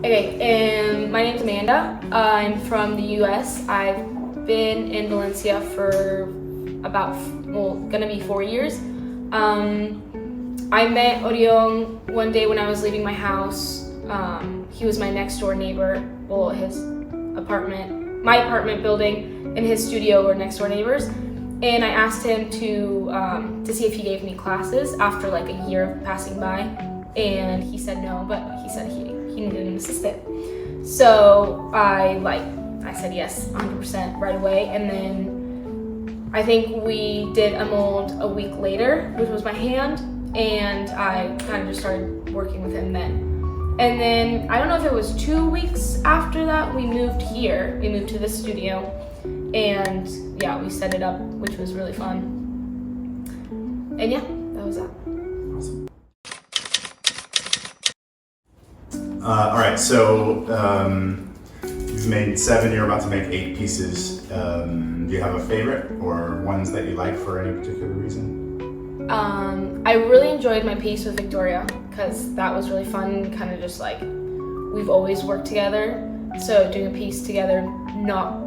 Okay, my name's Amanda. I'm from the US. I've been in Valencia for gonna be 4 years. I met Orion one day when I was leaving my house. He was my next door neighbor. Well, my apartment building and his studio were next door neighbors. And I asked him to see if he gave me classes after like a year of passing by. And he said no, but he said he needed an assistant. So I said yes, 100% right away. And then I think we did a mold a week later, which was my hand. And I kind of just started working with him then. And then I don't know if it was 2 weeks after that, we moved here. We moved to the studio. And yeah, we set it up, which was really fun. And yeah, that was that. Awesome. All right, so you've made 7, you're about to make 8 pieces. Do you have a favorite or ones that you like for any particular reason? I really enjoyed my piece with Victoria because that was really fun, kind of just like we've always worked together. So doing a piece together, not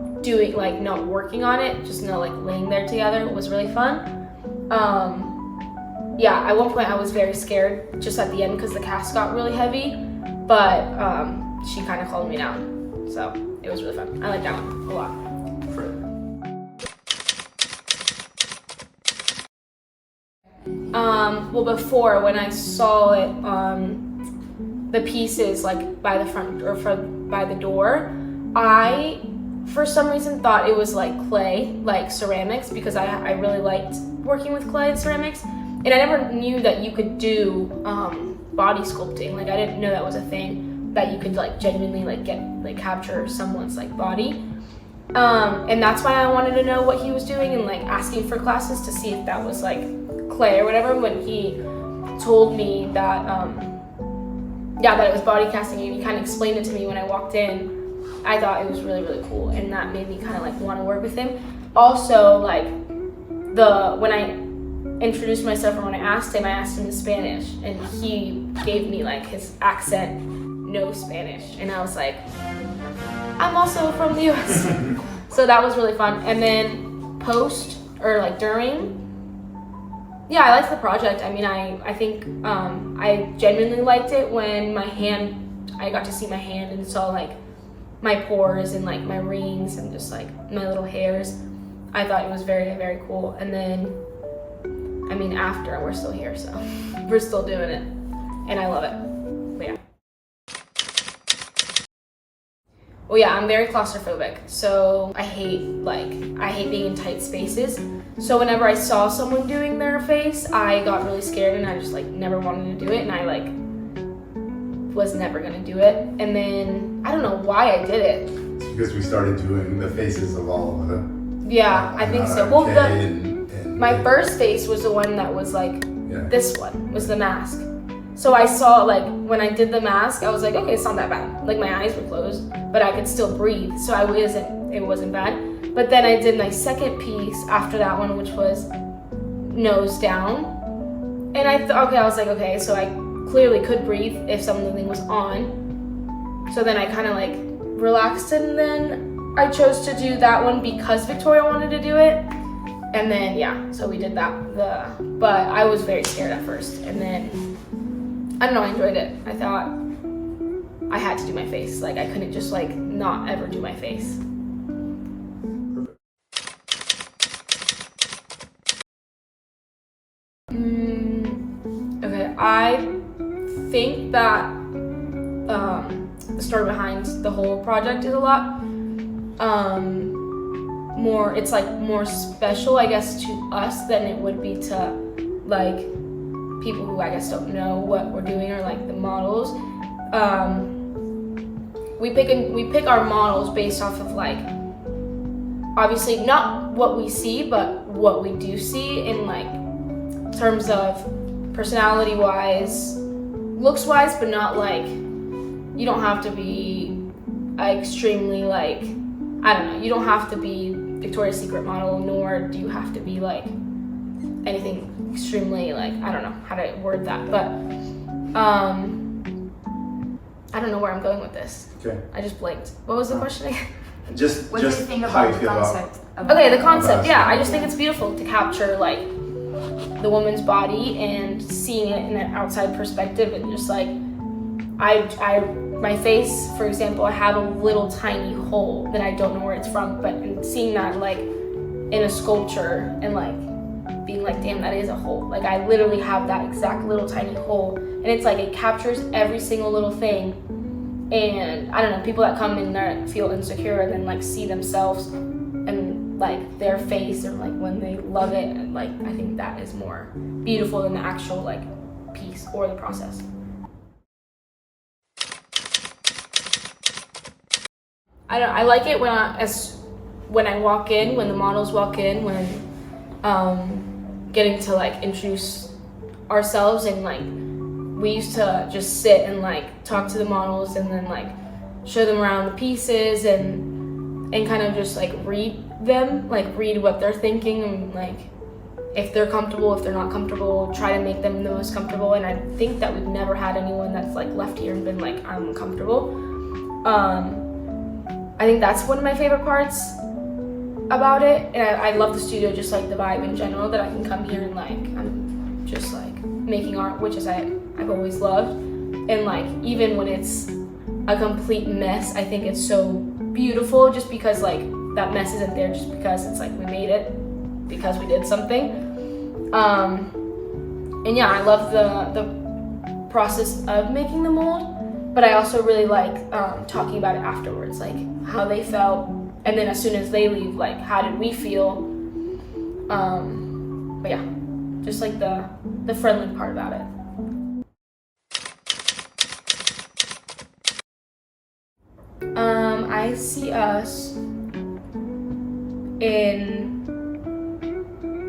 working on it, just laying there together was really fun. Yeah, at one point I was very scared just at the end because the cast got really heavy, but she kind of calmed me down. So it was really fun. I like that one a lot. Well, before when I saw it, the pieces like by the front or by the door, I for some reason thought it was like clay, like ceramics, because I really liked working with clay and ceramics, and I never knew that you could do body sculpting. Like I didn't know that was a thing that you could like genuinely capture someone's like body. And that's why I wanted to know what he was doing and like asking for classes to see if that was like clay or whatever. When he told me that that it was body casting and he kind of explained it to me when I walked in, I thought it was really, really cool, and that made me kind of like want to work with him. Also, like when I introduced myself or when I asked him in Spanish, and he gave me like his accent, no Spanish, and I was like, I'm also from the US. So that was really fun. And then post or like during, yeah, I liked the project. I mean, I think I genuinely liked it when I got to see my hand and saw like my pores and like my rings and just like my little hairs. I thought it was very, very cool. And then, I mean, after, we're still here, so we're still doing it, and I love it. But yeah. Well, yeah, I'm very claustrophobic, so I hate being in tight spaces. So whenever I saw someone doing their face, I got really scared, and I just like never wanted to do it, and I like was never gonna do it. And then I don't know why I did it. It's because we started doing the faces of all of the. Yeah, I think so. Well, my first face was the one that was like, this one was the mask. So I saw like when I did the mask, I was like, okay, it's not that bad. Like my eyes were closed, but I could still breathe, so it wasn't bad. But then I did my second piece after that one, which was nose down, and I was like, okay, so I clearly could breathe if something was on. So then I kind of like relaxed, and then I chose to do that one because Victoria wanted to do it. And then yeah, so we did that. But I was very scared at first, and then I don't know, I enjoyed it. I thought I had to do my face. Like I couldn't just like not ever do my face. Okay, I think that the story behind the whole project is a lot more, it's like more special, I guess, to us than it would be to like people who I guess don't know what we're doing, or like the models. We pick our models based off of like, obviously not what we see, but what we do see in like terms of personality wise, looks wise, but not like, you don't have to be extremely like, I don't know, you don't have to be Victoria's Secret model, nor do you have to be like anything extremely like, I don't know how to word that, but I don't know where I'm going with this. Okay. I just blinked. What was the question again? Just What do you think how about you the feel concept? Okay, the concept. About- Yeah, I just think it's beautiful to capture like the woman's body and seeing it in an outside perspective, and just like my face, for example, I have a little tiny hole that I don't know where it's from, but seeing that like in a sculpture and like being like, damn, that is a hole. Like I literally have that exact little tiny hole, and it's like it captures every single little thing. And I don't know, people that come in there feel insecure and then like see themselves and like their face, or like when they love it, and like I think that is more beautiful than the actual like piece or the process. I like it when I walk in, when the models walk in, when getting to like introduce ourselves, and like we used to just sit and like talk to the models and then like show them around the pieces and kind of just like read them, like read what they're thinking, and like if they're comfortable, if they're not comfortable, try to make them the most comfortable. And I think that we've never had anyone that's like left here and been like, I'm uncomfortable. I think that's one of my favorite parts about it, and I love the studio, just like the vibe in general, that I can come here and like I'm just like making art, which is I've always loved. And like even when it's a complete mess, I think it's so beautiful, just because like that mess isn't there just because it's like we made it because we did something. And yeah, I love the process of making the mold, but I also really like talking about it afterwards, like how they felt, and then as soon as they leave, like how did we feel. But yeah, just like the friendly part about it.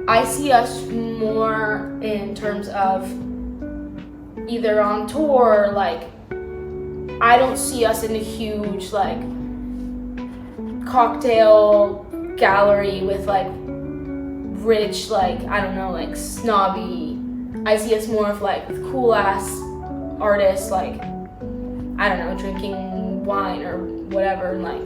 I see us more in terms of either on tour, like I don't see us in a huge like cocktail gallery with like rich, like I don't know, like snobby. I see us more of like with cool ass artists, like I don't know, drinking wine or whatever, and like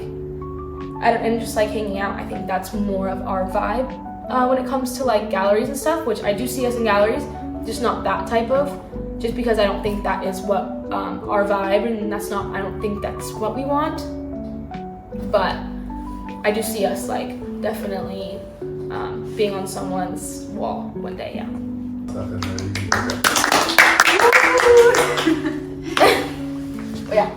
and just like hanging out. I think that's more of our vibe when it comes to like galleries and stuff, which I do see us in galleries, just not that type of, just because I don't think that is what our vibe, and I don't think that's what we want. But I do see us like definitely being on someone's wall one day, yeah. But yeah.